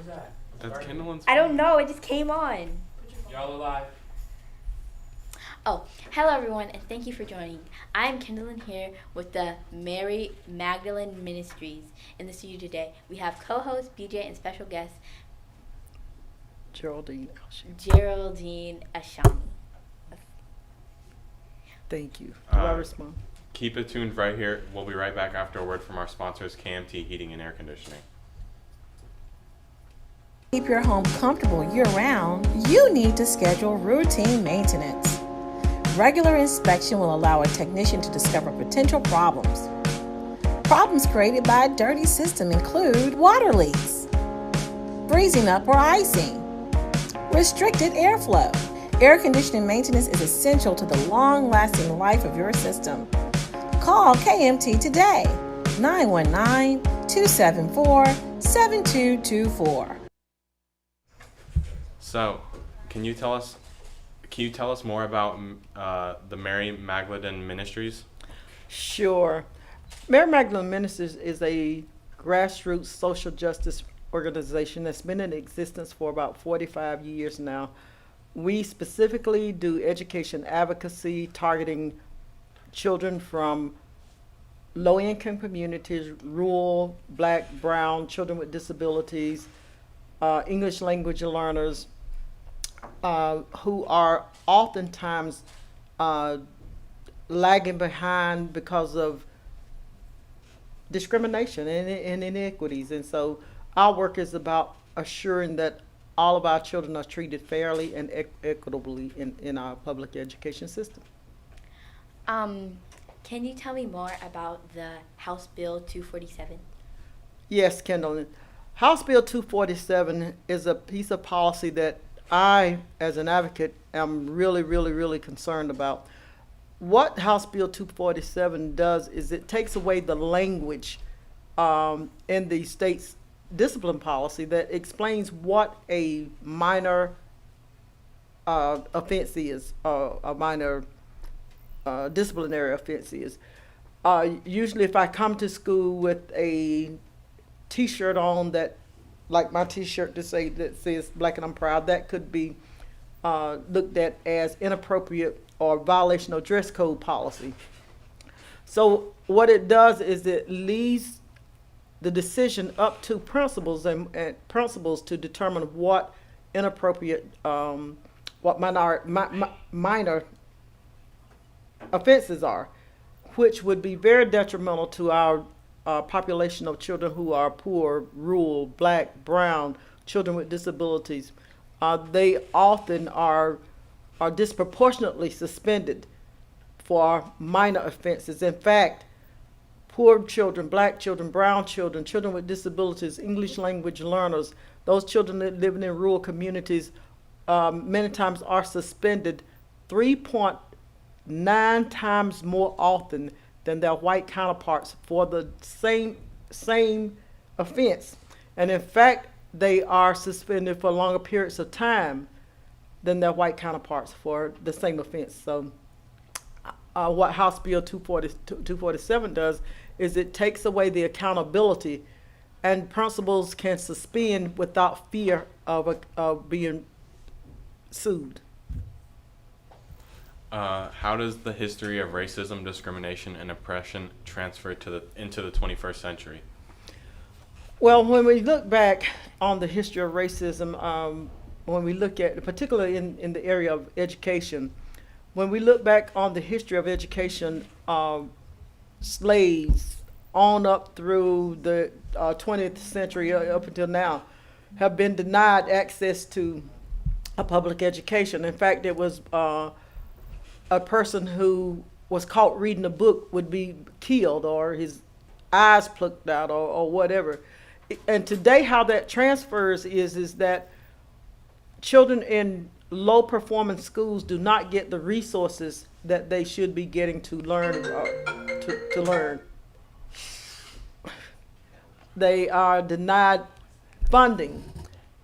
Where's that? That's Kindle's. I don't know. It just came on. Y'all alive? Oh, hello everyone, and thank you for joining. I'm Kindlein here with the Mary Magdalene Ministries. In the studio today, we have co-host BJ and special guest Geraldine. Ashami. Thank you. Do I respond? Keep it tuned right here. We'll be right back after a word from our sponsors, KMT Heating and Air Conditioning. Keep your home comfortable year-round, you need to schedule routine maintenance. Regular inspection will allow a technician to discover potential problems. Problems created by a dirty system include water leaks, freezing up or icing, restricted airflow. Air conditioning maintenance is essential to the long-lasting life of your system. Call KMT today, 919-274-7224. So, can you tell us more about the Mary Magdalene Ministries? Sure. Mary Magdalene Ministries is a grassroots social justice organization that's been in existence for about 45 years now. We specifically do education advocacy targeting children from low-income communities, rural, black, brown, children with disabilities, English language learners, who are oftentimes lagging behind because of discrimination and inequities. And so our work is about assuring that all of our children are treated fairly and equitably in our public education system. Can you tell me more about the House Bill 247? Yes, Kendall. House Bill 247 is a piece of policy that I, as an advocate, am really concerned about. What House Bill 247 does is it takes away the language in the state's discipline policy that explains what a minor offense is, a minor disciplinary offense is. Usually if I come to school with a t-shirt on that, like my t-shirt that says Black and I'm Proud, that could be looked at as inappropriate or violation of dress code policy. So what it does is it leaves the decision up to principals and principals to determine what inappropriate, what minor offenses are, which would be very detrimental to our population of children who are poor, rural, black, brown, children with disabilities. They often are disproportionately suspended for minor offenses. In fact, poor children, black children, brown children, children with disabilities, English language learners, those children that live in rural communities, many times are suspended 3.9 times more often than their white counterparts for the same offense. And in fact, they are suspended for longer periods of time than their white counterparts for the same offense. So what House Bill 247 does is it takes away the accountability, and principals can suspend without fear of being sued. How does the history of racism, discrimination, and oppression transfer into the 21st century? Well, when we look back on the history of racism, when we look at, particularly in the area of education, when we look back on the history of education, slaves on up through the 20th century up until now have been denied access to a public education. In fact, it was a person who was caught reading a book would be killed or his eyes plucked out or whatever. And today how that transfers is that children in low performing schools do not get the resources that they should be getting to learn. To learn. They are denied funding.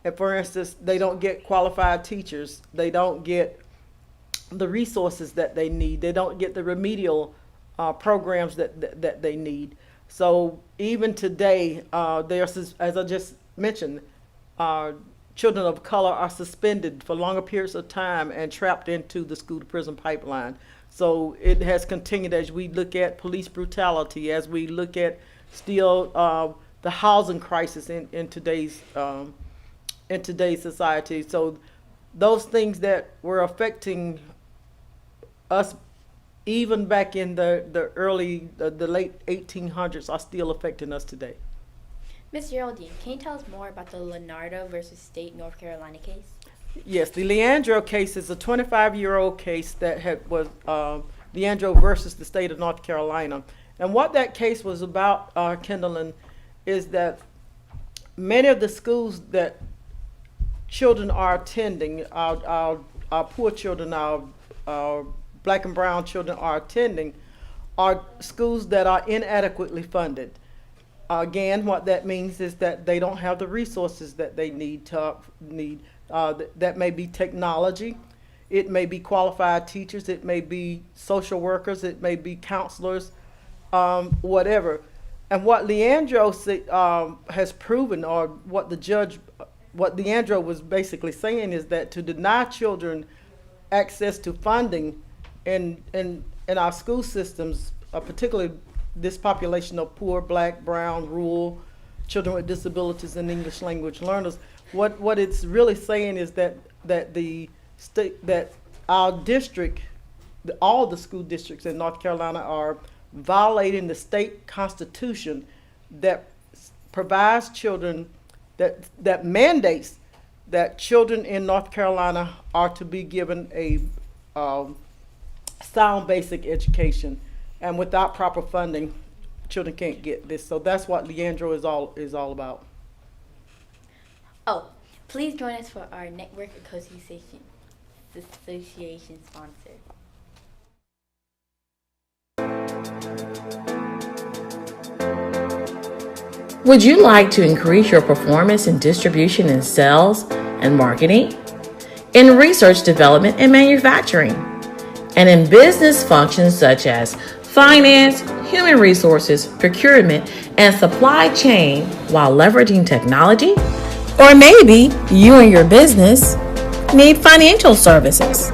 And for instance, they don't get qualified teachers. They don't get the resources that they need. They don't get the remedial programs that they need. So even today, there's, as I just mentioned, children of color are suspended for longer periods of time and trapped into the school to prison pipeline. So it has continued as we look at police brutality, as we look at still the housing crisis in today's society. So those things that were affecting us even back in the late 1800s are still affecting us today. Ms. Geraldine, can you tell us more about the Leonardo versus State North Carolina case? Yes, the Leandro case is a 25-year-old case that was Leandro versus the state of North Carolina. And what that case was about, Kendallin, is that many of the schools that children are attending, our poor children, our black and brown children are attending, are schools that are inadequately funded. Again, what that means is that they don't have the resources that they need. That may be technology, it may be qualified teachers, it may be social workers, it may be counselors, whatever. And what Leandro has proven, or what Leandro was basically saying, is that to deny children access to funding in our school systems, particularly this population of poor, black, brown, rural, children with disabilities and English language learners, what it's really saying is that our district, all the school districts in North Carolina are violating the state constitution that provides children, that mandates that children in North Carolina are to be given a sound basic education, and without proper funding, children can't get this. So that's what Leandro is all about. Oh, please join us for our network association sponsor. Would you like to increase your performance in distribution and sales and marketing, in research development and manufacturing, and in business functions such as finance, human resources, procurement, and supply chain while leveraging technology? Or maybe you and your business need financial services.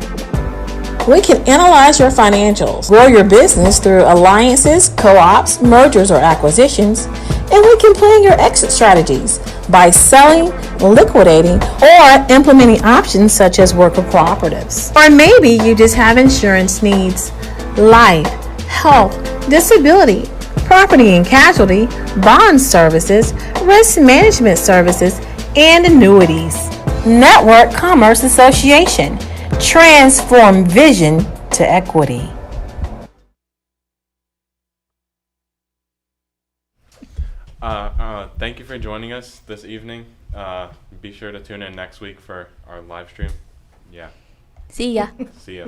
We can analyze your financials, grow your business through alliances, co-ops, mergers, or acquisitions, and we can plan your exit strategies by selling, liquidating, or implementing options such as worker cooperatives. Or maybe you just have insurance needs, life, health, disability, property and casualty, bond services, risk management services, and annuities. Network Commerce Association. Transform vision to equity. Thank you for joining us this evening. Be sure to tune in next week for our live stream. Yeah. See ya. See ya.